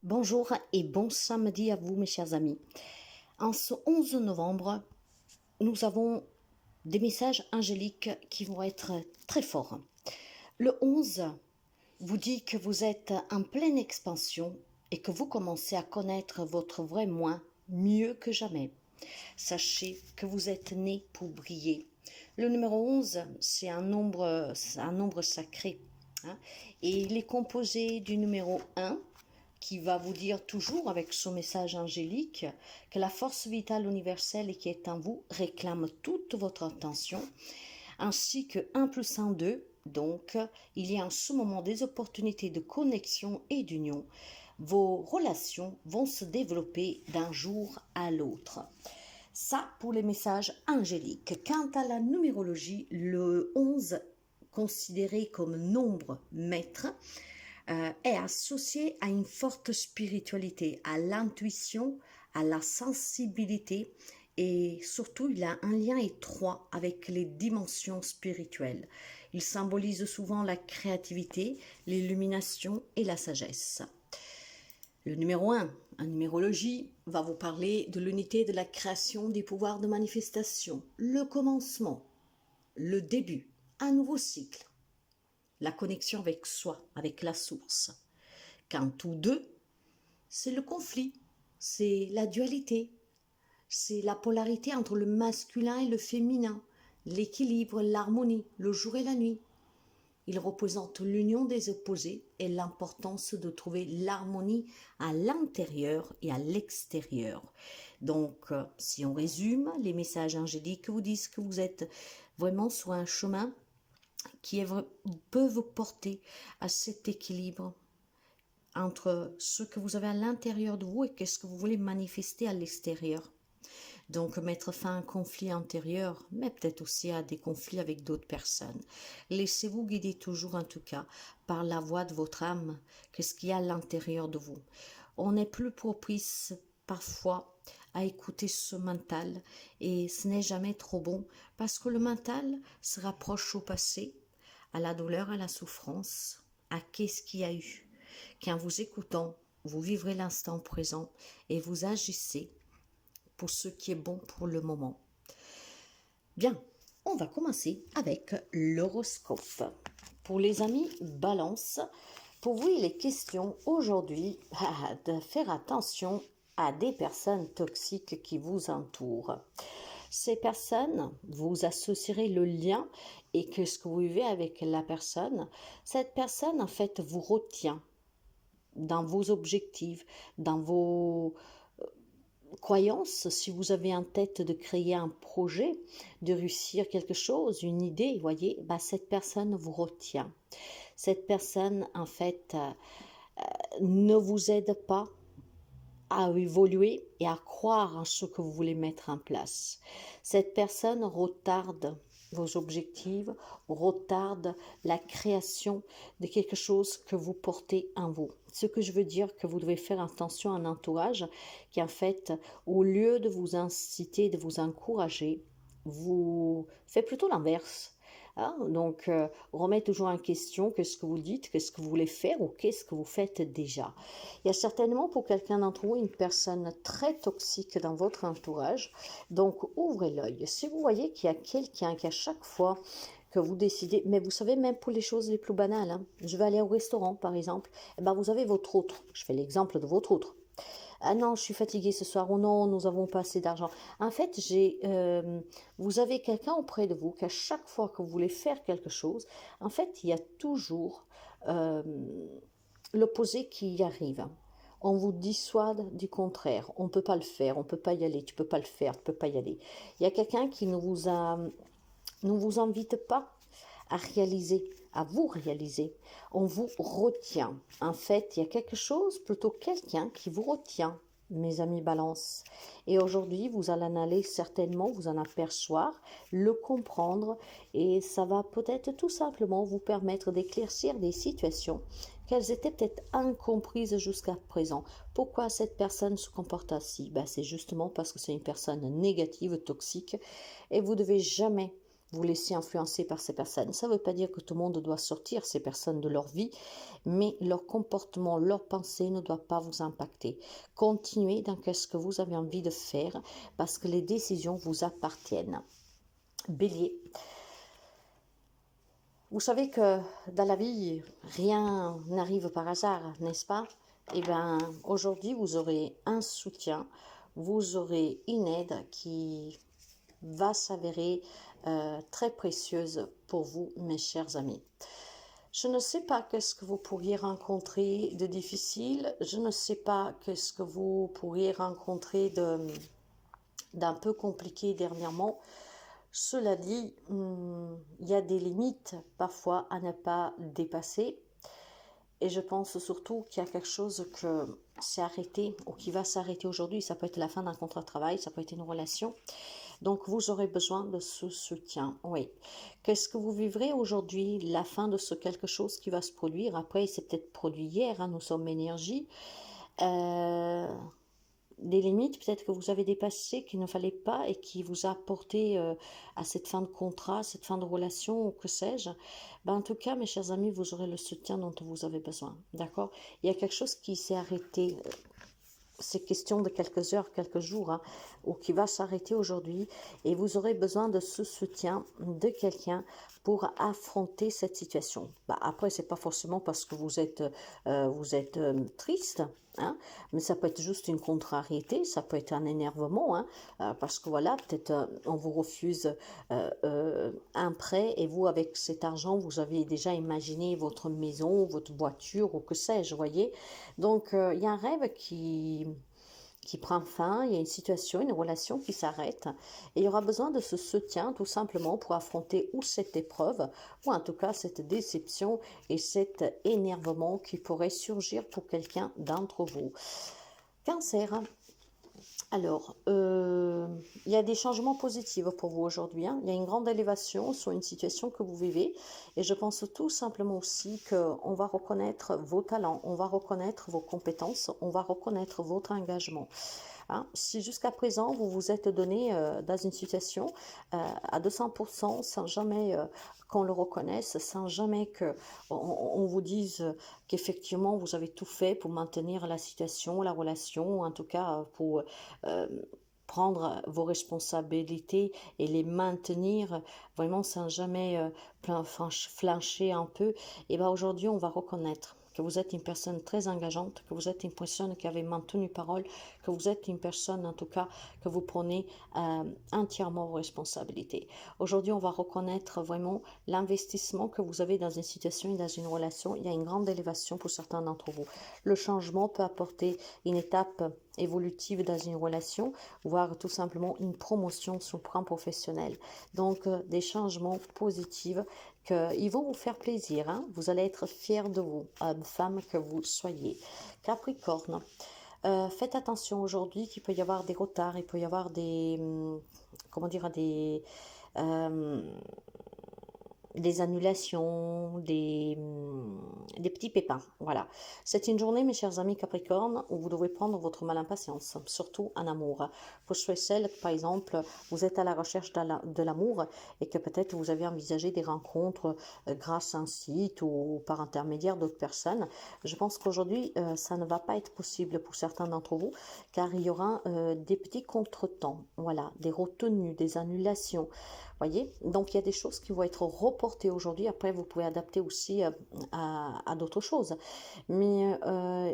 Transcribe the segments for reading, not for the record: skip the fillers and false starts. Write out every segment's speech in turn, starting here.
Bonjour et bon samedi à vous mes chers amis. En ce 11 novembre, nous avons des messages angéliques qui vont être très forts. Le 11 vous dit que vous êtes en pleine expansion et que vous commencez à connaître votre vrai moi mieux que jamais. Sachez que vous êtes né pour briller. Le numéro 11, c'est un nombre sacré. Et il est composé du numéro 1, qui va vous dire toujours avec son message angélique que la force vitale universelle qui est en vous réclame toute votre attention, ainsi que 1 plus 1, 2. Donc, il y a en ce moment des opportunités de connexion et d'union. Vos relations vont se développer d'un jour à l'autre. Ça pour les messages angéliques. Quant à la numérologie, le 11, considéré comme nombre maître, est associé à une forte spiritualité, à l'intuition, à la sensibilité et surtout il a un lien étroit avec les dimensions spirituelles. Il symbolise souvent la créativité, l'illumination et la sagesse. Le numéro 1, en numérologie, va vous parler de l'unité de la création des pouvoirs de manifestation, le commencement, le début, un nouveau cycle, la connexion avec soi, avec la source. Quant au 2, c'est le conflit, c'est la dualité, c'est la polarité entre le masculin et le féminin, l'équilibre, l'harmonie, le jour et la nuit. Il représente l'union des opposés et l'importance de trouver l'harmonie à l'intérieur et à l'extérieur. Donc, si on résume, les messages angéliques vous disent que vous êtes vraiment sur un chemin qui peut vous porter à cet équilibre entre ce que vous avez à l'intérieur de vous et qu'est-ce que vous voulez manifester à l'extérieur. Donc mettre fin à un conflit intérieur, mais peut-être aussi à des conflits avec d'autres personnes. Laissez-vous guider toujours en tout cas par la voix de votre âme, qu'est-ce qu'il y a à l'intérieur de vous. On est plus propice parfois à écouter ce mental et ce n'est jamais trop bon parce que le mental se rapproche au passé, à la douleur, à la souffrance, à qu'est-ce qu'il y a eu. Qu'en vous écoutant, vous vivrez l'instant présent et vous agissez pour ce qui est bon pour le moment. Bien, on va commencer avec l'horoscope. Pour les amis Balance, pour vous, il est question aujourd'hui de faire attention à des personnes toxiques qui vous entourent. Ces personnes, vous associerez le lien et que ce que vous vivez avec la personne, cette personne en fait vous retient dans vos objectifs, dans vos croyance, si vous avez en tête de créer un projet, de réussir quelque chose, une idée, voyez, cette personne vous retient. Cette personne, en fait, ne vous aide pas à évoluer et à croire en ce que vous voulez mettre en place. Cette personne retarde vos objectifs, retarde la création de quelque chose que vous portez en vous. Ce que je veux dire que vous devez faire attention à un entourage qui en fait, au lieu de vous inciter, de vous encourager, vous fait plutôt l'inverse. Donc, remettez toujours en question qu'est-ce que vous dites, qu'est-ce que vous voulez faire ou qu'est-ce que vous faites déjà. Il y a certainement pour quelqu'un d'entre vous une personne très toxique dans votre entourage. Donc, ouvrez l'œil. Si vous voyez qu'il y a quelqu'un qui à chaque fois que vous décidez, mais vous savez, même pour les choses les plus banales, je vais aller au restaurant par exemple, vous avez votre autre, je fais l'exemple de votre autre. Ah non, je suis fatiguée ce soir, ou non, nous avons pas assez d'argent. En fait, vous avez quelqu'un auprès de vous qu'à chaque fois que vous voulez faire quelque chose, en fait, il y a toujours l'opposé qui y arrive. On vous dissuade du contraire. On ne peut pas le faire, on ne peut pas y aller, tu ne peux pas le faire, tu ne peux pas y aller. Il y a quelqu'un qui ne vous invite pas à réaliser, à vous réaliser. On vous retient. En fait, il y a quelque chose, plutôt quelqu'un qui vous retient, mes amis Balance. Et aujourd'hui, vous allez aller certainement vous en apercevoir, le comprendre, et ça va peut-être tout simplement vous permettre d'éclaircir des situations qu'elles étaient peut-être incomprises jusqu'à présent. Pourquoi cette personne se comporte ainsi? C'est justement parce que c'est une personne négative, toxique, et vous devez jamais vous laisser influencer par ces personnes. Ça ne veut pas dire que tout le monde doit sortir ces personnes de leur vie, mais leur comportement, leur pensée ne doit pas vous impacter. Continuez dans ce que vous avez envie de faire parce que les décisions vous appartiennent. Bélier. Vous savez que dans la vie, rien n'arrive par hasard, n'est-ce pas? Eh bien, aujourd'hui, vous aurez un soutien, vous aurez une aide qui va s'avérer très précieuse pour vous, mes chers amis. Je ne sais pas qu'est-ce que vous pourriez rencontrer de difficile, je ne sais pas qu'est-ce que vous pourriez rencontrer d'un peu compliqué dernièrement. Cela dit, il y a des limites parfois à ne pas dépasser. Et je pense surtout qu'il y a quelque chose que s'est arrêté ou qui va s'arrêter aujourd'hui. Ça peut être la fin d'un contrat de travail, ça peut être une relation. Donc, vous aurez besoin de ce soutien. Oui. Qu'est-ce que vous vivrez aujourd'hui? La fin de ce quelque chose qui va se produire. Après, c'est peut-être produit hier. Hein, nous sommes énergie. Des limites peut-être que vous avez dépassées, qu'il ne fallait pas et qui vous a apporté à cette fin de contrat, cette fin de relation ou que sais-je. Ben, en tout cas, mes chers amis, vous aurez le soutien dont vous avez besoin. D'accord? Il y a quelque chose qui s'est arrêté. C'est question de quelques heures, quelques jours, hein, ou qui va s'arrêter aujourd'hui. Et vous aurez besoin de ce soutien de quelqu'un pour affronter cette situation. Bah, après, c'est pas forcément parce que vous êtes triste, hein, mais ça peut être juste une contrariété, ça peut être un énervement, hein, parce que voilà, peut-être on vous refuse un prêt et vous, avec cet argent, vous avez déjà imaginé votre maison, votre voiture ou que sais-je, voyez. Donc, il y a un rêve qui prend fin, il y a une situation, une relation qui s'arrête et il y aura besoin de ce soutien tout simplement pour affronter ou cette épreuve ou en tout cas cette déception et cet énervement qui pourrait surgir pour quelqu'un d'entre vous. Cancer. Alors, il y a des changements positifs pour vous aujourd'hui. Hein. Il y a une grande élévation sur une situation que vous vivez. Et je pense tout simplement aussi qu'on va reconnaître vos talents, on va reconnaître vos compétences, on va reconnaître votre engagement. Hein. Si jusqu'à présent, vous vous êtes donné dans une situation à 200% sans jamais qu'on le reconnaisse, sans jamais qu'on vous dise qu'effectivement vous avez tout fait pour maintenir la situation, la relation, en tout cas pour prendre vos responsabilités et les maintenir vraiment sans jamais flancher un peu, et bien aujourd'hui on va reconnaître que vous êtes une personne très engageante, que vous êtes une personne qui avait maintenu parole, que vous êtes une personne en tout cas que vous prenez entièrement vos responsabilités. Aujourd'hui, on va reconnaître vraiment l'investissement que vous avez dans une situation et dans une relation. Il y a une grande élévation pour certains d'entre vous. Le changement peut apporter une étape évolutive dans une relation, voire tout simplement une promotion sur le plan professionnel. Donc, des changements positifs qu'ils vont vous faire plaisir. Hein? Vous allez être fiers de vous, femme que vous soyez. Capricorne. Faites attention aujourd'hui qu'il peut y avoir des retards, il peut y avoir des annulations, des petits pépins. Voilà. C'est une journée, mes chers amis Capricorne, où vous devrez prendre votre mal en patience, surtout en amour. Pour celles, par exemple, vous êtes à la recherche de l'amour et que peut-être vous avez envisagé des rencontres grâce à un site ou par intermédiaire d'autres personnes. Je pense qu'aujourd'hui, ça ne va pas être possible pour certains d'entre vous, car il y aura des petits contretemps, voilà, des retenues, des annulations. Voyez, donc il y a des choses qui vont être reportées aujourd'hui. Après, vous pouvez adapter aussi à d'autres choses. Mais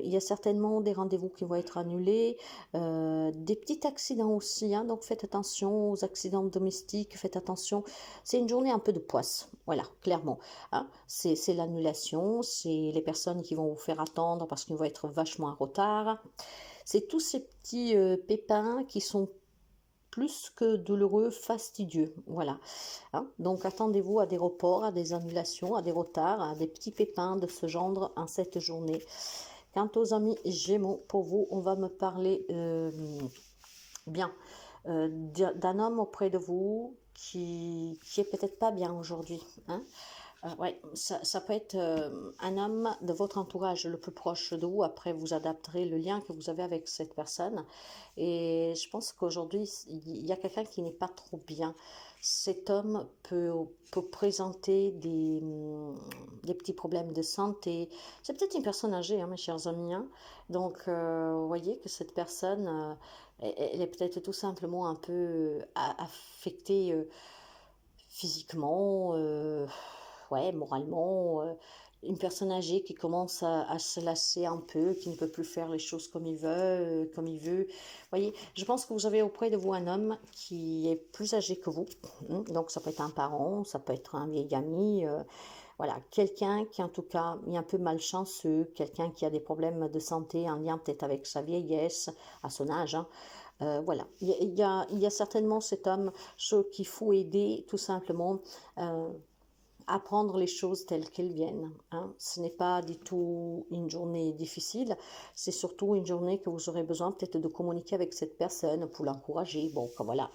il y a certainement des rendez-vous qui vont être annulés, des petits accidents aussi. Hein, donc faites attention aux accidents domestiques, faites attention. C'est une journée un peu de poisse, voilà, clairement. Hein, c'est l'annulation, c'est les personnes qui vont vous faire attendre parce qu'ils vont être vachement en retard. C'est tous ces petits pépins qui sont plus que douloureux, fastidieux, voilà. Hein? Donc attendez-vous à des reports, à des annulations, à des retards, à des petits pépins de ce genre en cette journée. Quant aux amis Gémeaux, pour vous, on va me parler d'un homme auprès de vous qui est peut-être pas bien aujourd'hui. Hein? Ouais, ça peut être un homme de votre entourage le plus proche de vous. Après, vous adapterez le lien que vous avez avec cette personne. Et je pense qu'aujourd'hui, il y a quelqu'un qui n'est pas trop bien. Cet homme peut présenter des petits problèmes de santé. C'est peut-être une personne âgée, hein, mes chers amis, hein. Donc, vous voyez que cette personne, elle est peut-être tout simplement un peu affectée physiquement, ouais, moralement, une personne âgée qui commence à se lasser un peu, qui ne peut plus faire les choses comme il veut, comme il veut. Vous voyez, je pense que vous avez auprès de vous un homme qui est plus âgé que vous. Donc ça peut être un parent, ça peut être un vieil ami, voilà, quelqu'un qui en tout cas est un peu malchanceux, quelqu'un qui a des problèmes de santé en lien peut-être avec sa vieillesse, à son âge, hein. Voilà, il y a certainement cet homme qu'il faut aider tout simplement euh, à prendre les choses telles qu'elles viennent, hein. Ce n'est pas du tout une journée difficile, c'est surtout une journée que vous aurez besoin peut-être de communiquer avec cette personne pour l'encourager. Bon, comme voilà,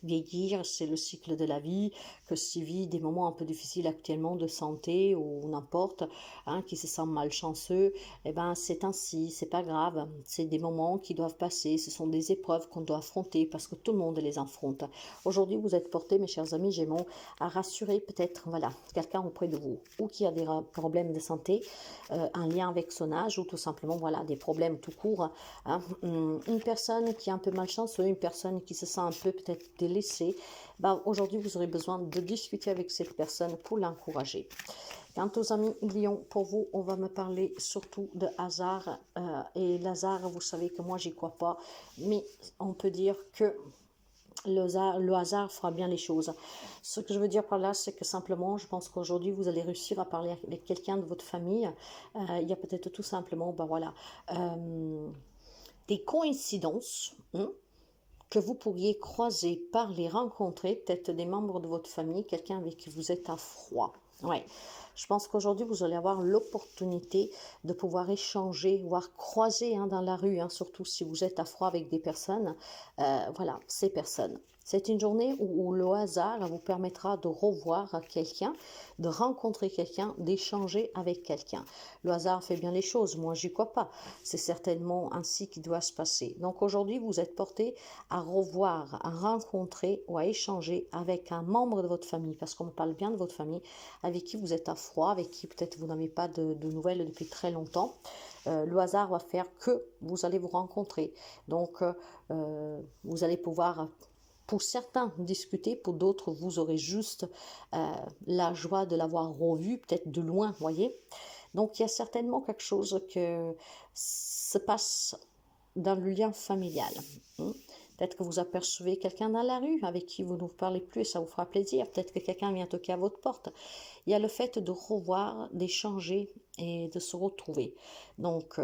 vieillir, c'est le cycle de la vie, que s'il vit des moments un peu difficiles actuellement de santé ou n'importe, hein, qui se sent malchanceux, eh ben c'est ainsi, c'est pas grave, c'est des moments qui doivent passer, ce sont des épreuves qu'on doit affronter parce que tout le monde les affronte. Aujourd'hui, vous êtes portés, mes chers amis Gémeaux, à rassurer peut-être voilà, quelqu'un auprès de vous ou qui a des problèmes de santé, un lien avec son âge ou tout simplement voilà, des problèmes tout court, hein. Une personne qui est un peu malchanceuse, une personne qui se sent un peu peut-être délaissée, bah, aujourd'hui vous aurez besoin de discuter avec cette personne pour l'encourager. Quant aux amis Lion, pour vous, on va me parler surtout de hasard. Et Lazare, vous savez que moi, j'y crois pas. Mais on peut dire que le hasard fera bien les choses. Ce que je veux dire par là, c'est que simplement, je pense qu'aujourd'hui, vous allez réussir à parler avec quelqu'un de votre famille. Il y a peut-être tout simplement, ben voilà, des coïncidences, hein, que vous pourriez croiser, parler, rencontrer, peut-être des membres de votre famille, quelqu'un avec qui vous êtes à froid. Ouais. Je pense qu'aujourd'hui, vous allez avoir l'opportunité de pouvoir échanger, voire croiser, hein, dans la rue, hein, surtout si vous êtes à froid avec des personnes. Voilà, ces personnes. C'est une journée où le hasard vous permettra de revoir quelqu'un, de rencontrer quelqu'un, d'échanger avec quelqu'un. Le hasard fait bien les choses, moi j'y crois pas. C'est certainement ainsi qu'il doit se passer. Donc aujourd'hui, vous êtes porté à revoir, à rencontrer ou à échanger avec un membre de votre famille, parce qu'on me parle bien de votre famille, avec qui vous êtes à froid, avec qui peut-être vous n'avez pas de nouvelles depuis très longtemps. Le hasard va faire que vous allez vous rencontrer. Donc, vous allez pouvoir, pour certains, discuter, pour d'autres, vous aurez juste la joie de l'avoir revu, peut-être de loin, voyez. Donc, il y a certainement quelque chose que se passe dans le lien familial. Peut-être que vous apercevez quelqu'un dans la rue avec qui vous ne vous parlez plus et ça vous fera plaisir. Peut-être que quelqu'un vient toquer à votre porte. Il y a le fait de revoir, d'échanger et de se retrouver. Donc,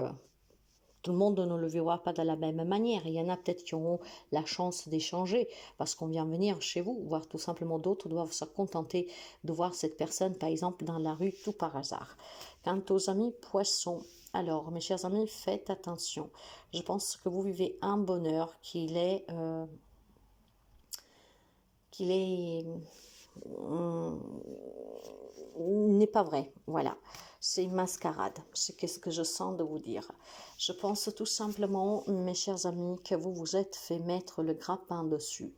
tout le monde ne le verra pas de la même manière. Il y en a peut-être qui auront la chance d'échanger parce qu'on vient venir chez vous, voire tout simplement d'autres doivent se contenter de voir cette personne, par exemple, dans la rue, tout par hasard. Quant aux amis poissons, alors, mes chers amis, faites attention. Je pense que vous vivez un bonheur qu'il est n'est pas vrai. Voilà, c'est une mascarade. C'est ce que je sens de vous dire. Je pense tout simplement, mes chers amis, que vous vous êtes fait mettre le grappin dessus.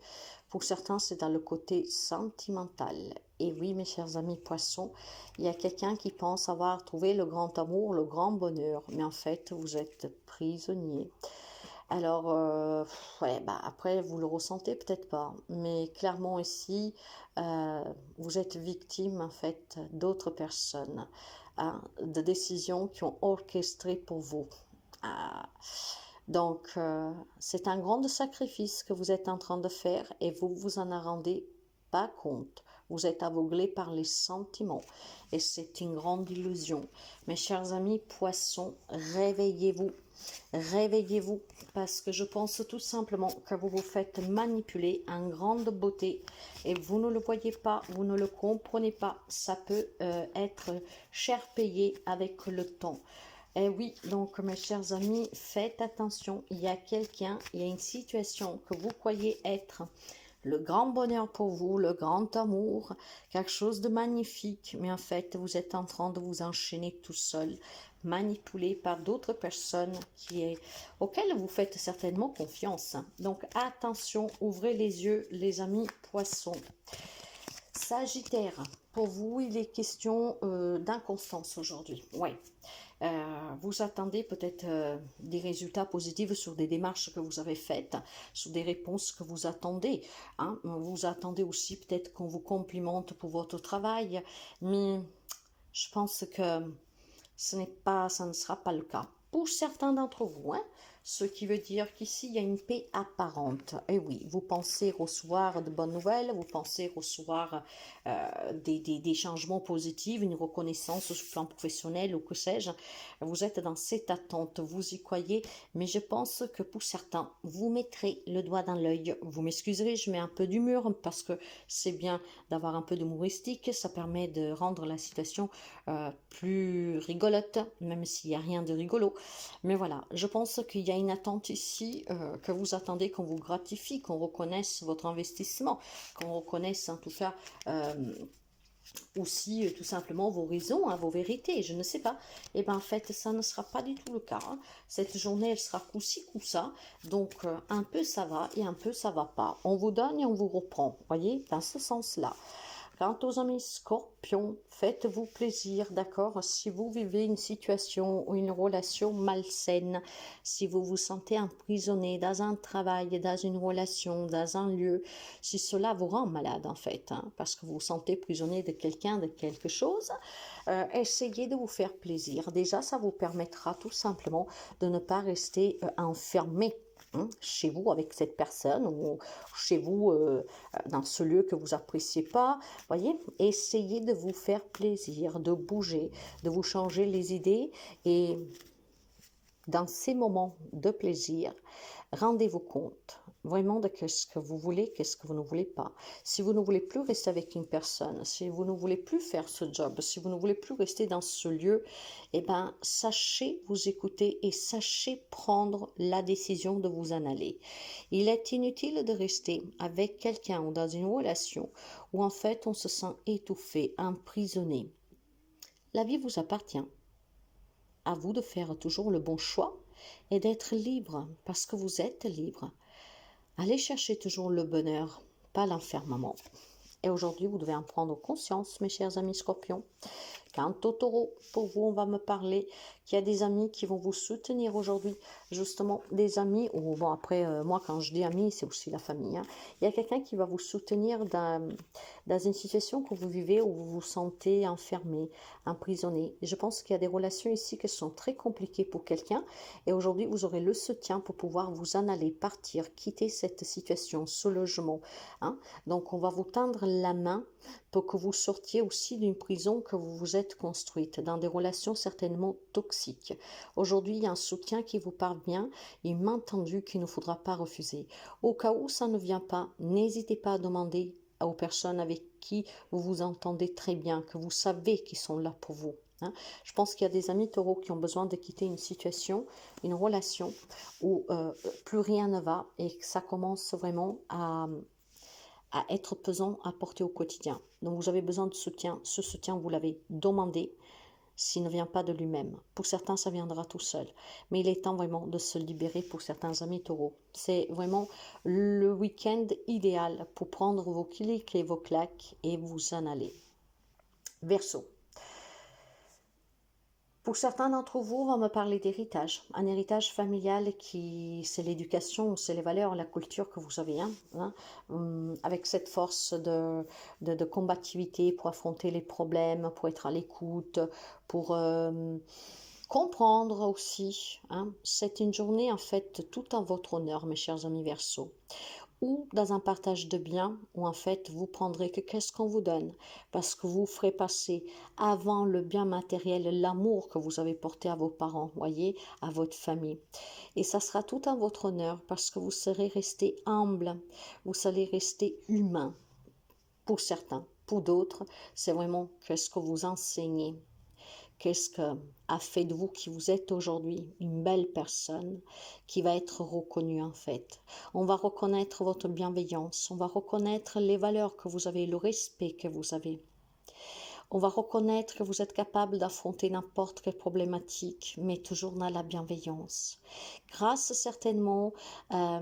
Pour certains, c'est dans le côté sentimental. Et oui, mes chers amis poissons, il y a quelqu'un qui pense avoir trouvé le grand amour, le grand bonheur. Mais en fait, vous êtes prisonnier. Alors, ouais, bah après, vous le ressentez peut-être pas, mais clairement ici, vous êtes victime en fait d'autres personnes, hein, de décisions qui ont orchestré pour vous. Ah, donc, c'est un grand sacrifice que vous êtes en train de faire et vous vous en rendez pas compte. Vous êtes aveuglé par les sentiments et c'est une grande illusion. Mes chers amis poissons, réveillez-vous. Réveillez-vous parce que je pense tout simplement que vous vous faites manipuler en grande beauté et vous ne le voyez pas, vous ne le comprenez pas. Ça peut être cher payé avec le temps. Et oui, donc mes chers amis, faites attention. Il y a quelqu'un, il y a une situation que vous croyez être le grand bonheur pour vous, le grand amour, quelque chose de magnifique, mais en fait, vous êtes en train de vous enchaîner tout seul, manipulé par d'autres personnes auxquelles vous faites certainement confiance. Donc, attention, ouvrez les yeux, les amis poissons. Sagittaire, pour vous, il est question d'inconstance aujourd'hui. Ouais. Vous attendez peut-être des résultats positifs sur des démarches que vous avez faites, sur des réponses que vous attendez. Hein. Vous attendez aussi peut-être qu'on vous complimente pour votre travail, mais je pense que ça ne sera pas le cas. Pour certains d'entre vous, hein, ce qui veut dire qu'ici, il y a une paix apparente. Et oui, vous pensez recevoir de bonnes nouvelles, vous pensez recevoir des changements positifs, une reconnaissance sur le plan professionnel ou que sais-je. Vous êtes dans cette attente, vous y croyez, mais je pense que pour certains, vous mettrez le doigt dans l'œil. Vous m'excuserez, je mets un peu d'humour parce que c'est bien d'avoir un peu d'humoristique, ça permet de rendre la situation plus rigolote, même s'il n'y a rien de rigolo. Mais voilà, je pense qu'il y a une attente ici, que vous attendez qu'on vous gratifie, qu'on reconnaisse votre investissement, qu'on reconnaisse en tout cas aussi tout simplement vos raisons, hein, vos vérités, je ne sais pas. Et bien en fait, ça ne sera pas du tout le cas. Hein. Cette journée, elle sera coup-ci, coup-ça. Donc un peu ça va et un peu ça va pas. On vous donne et on vous reprend, voyez, dans ce sens-là. Quant aux amis scorpions, faites-vous plaisir, d'accord? Si vous vivez une situation ou une relation malsaine, si vous vous sentez emprisonné dans un travail, dans une relation, dans un lieu, si cela vous rend malade en fait, hein, parce que vous vous sentez prisonnier de quelqu'un, de quelque chose, essayez de vous faire plaisir. Déjà, ça vous permettra tout simplement de ne pas rester enfermé chez vous avec cette personne ou chez vous dans ce lieu que vous appréciez pas, voyez, essayez de vous faire plaisir, de bouger, de vous changer les idées et dans ces moments de plaisir, rendez-vous compte vraiment de ce que vous voulez, qu'est-ce que vous ne voulez pas. Si vous ne voulez plus rester avec une personne, si vous ne voulez plus faire ce job, si vous ne voulez plus rester dans ce lieu, eh bien, sachez vous écouter et sachez prendre la décision de vous en aller. Il est inutile de rester avec quelqu'un ou dans une relation où en fait on se sent étouffé, emprisonné. La vie vous appartient. À vous de faire toujours le bon choix et d'être libre parce que vous êtes libre. Allez chercher toujours le bonheur, pas l'enfermement. Et aujourd'hui, vous devez en prendre conscience, mes chers amis scorpions. Quant au taureau, pour vous, on va me parler qu'il y a des amis qui vont vous soutenir aujourd'hui. Justement, des amis, ou bon, après, moi, quand je dis amis, c'est aussi la famille. Hein. Il y a quelqu'un qui va vous soutenir dans une situation que vous vivez où vous vous sentez enfermé, emprisonné. Et je pense qu'il y a des relations ici qui sont très compliquées pour quelqu'un. Et aujourd'hui, vous aurez le soutien pour pouvoir vous en aller, partir, quitter cette situation, ce logement. Hein. Donc, on va vous tendre la main pour que vous sortiez aussi d'une prison que vous vous êtes construite, dans des relations certainement toxiques. Aujourd'hui, il y a un soutien qui vous parvient, il m'a entendu qu'il ne faudra pas refuser. Au cas où ça ne vient pas, n'hésitez pas à demander aux personnes avec qui vous vous entendez très bien, que vous savez qu'ils sont là pour vous. Hein. Je pense qu'il y a des amis taureaux qui ont besoin de quitter une situation, une relation où plus rien ne va et que ça commence vraiment à être pesant à porter au quotidien. Donc vous avez besoin de soutien. Ce soutien, vous l'avez demandé s'il ne vient pas de lui-même. Pour certains, ça viendra tout seul. Mais il est temps vraiment de se libérer pour certains amis taureaux. C'est vraiment le week-end idéal pour prendre vos clics et vos claques et vous en aller. Verseau. Pour certains d'entre vous, on va me parler d'héritage. Un héritage familial qui, c'est l'éducation, c'est les valeurs, la culture que vous avez, avec cette force de combativité pour affronter les problèmes, pour être à l'écoute, pour comprendre aussi. Hein. C'est une journée en fait tout en votre honneur, mes chers amis Verseaux. Ou dans un partage de biens où en fait vous prendrez que qu'est-ce qu'on vous donne parce que vous ferez passer avant le bien matériel l'amour que vous avez porté à vos parents, voyez, à votre famille. Et ça sera tout en votre honneur parce que vous serez resté humble, vous allez rester humain pour certains. Pour d'autres, c'est vraiment qu'est-ce que vous enseignez. Qu'est-ce que a fait de vous qui vous êtes aujourd'hui une belle personne qui va être reconnue en fait. On va reconnaître votre bienveillance, on va reconnaître les valeurs que vous avez, le respect que vous avez. On va reconnaître que vous êtes capable d'affronter n'importe quelle problématique, mais toujours dans la bienveillance. Grâce certainement à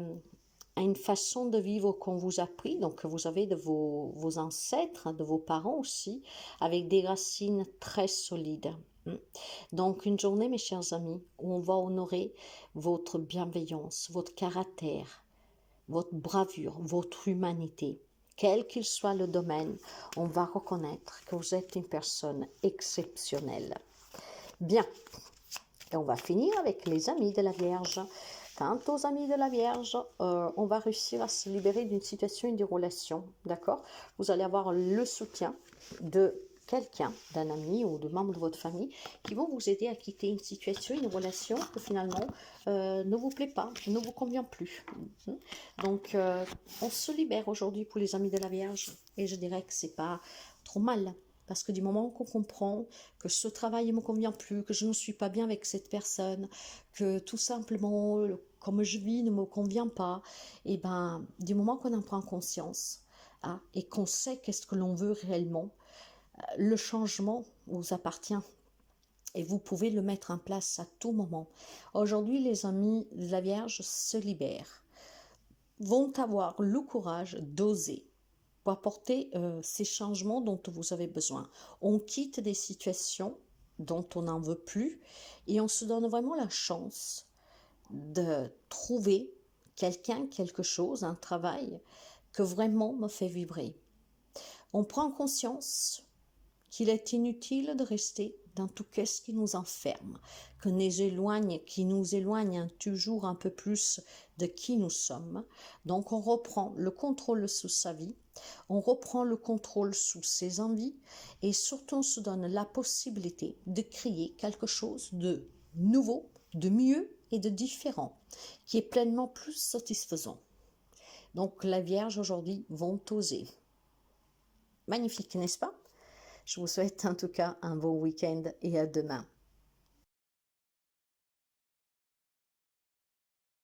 une façon de vivre qu'on vous a pris, donc que vous avez de vos ancêtres, de vos parents aussi, avec des racines très solides. Donc une journée, mes chers amis, où on va honorer votre bienveillance, votre caractère, votre bravure, votre humanité. Quel qu'il soit le domaine, on va reconnaître que vous êtes une personne exceptionnelle. Bien, et on va finir avec les amis de la Vierge. Quant aux amis de la Vierge, on va réussir à se libérer d'une situation et d'une relation, d'accord? Vous allez avoir le soutien de quelqu'un, d'un ami ou de membres de votre famille qui vont vous aider à quitter une situation, une relation que finalement ne vous plaît pas, ne vous convient plus. Donc, on se libère aujourd'hui pour les amis de la Vierge et je dirais que c'est pas trop mal. Parce que du moment qu'on comprend que ce travail ne me convient plus, que je ne suis pas bien avec cette personne, que tout simplement, comme je vis ne me convient pas, et ben, du moment qu'on en prend conscience et qu'on sait qu'est-ce que l'on veut réellement, le changement vous appartient et vous pouvez le mettre en place à tout moment. Aujourd'hui, les amis de la Vierge se libèrent, vont avoir le courage d'oser pour apporter ces changements dont vous avez besoin. On quitte des situations dont on n'en veut plus et on se donne vraiment la chance de trouver quelqu'un, quelque chose, un travail que vraiment me fait vibrer. On prend conscience qu'il est inutile de rester dans tout ce qui nous enferme, qui nous éloigne toujours un peu plus de qui nous sommes. Donc on reprend le contrôle sous sa vie, on reprend le contrôle sous ses envies et surtout on se donne la possibilité de créer quelque chose de nouveau, de mieux et de différent, qui est pleinement plus satisfaisant. Donc la Vierge aujourd'hui vont oser. Magnifique, n'est-ce pas? Je vous souhaite en tout cas un bon week-end et à demain.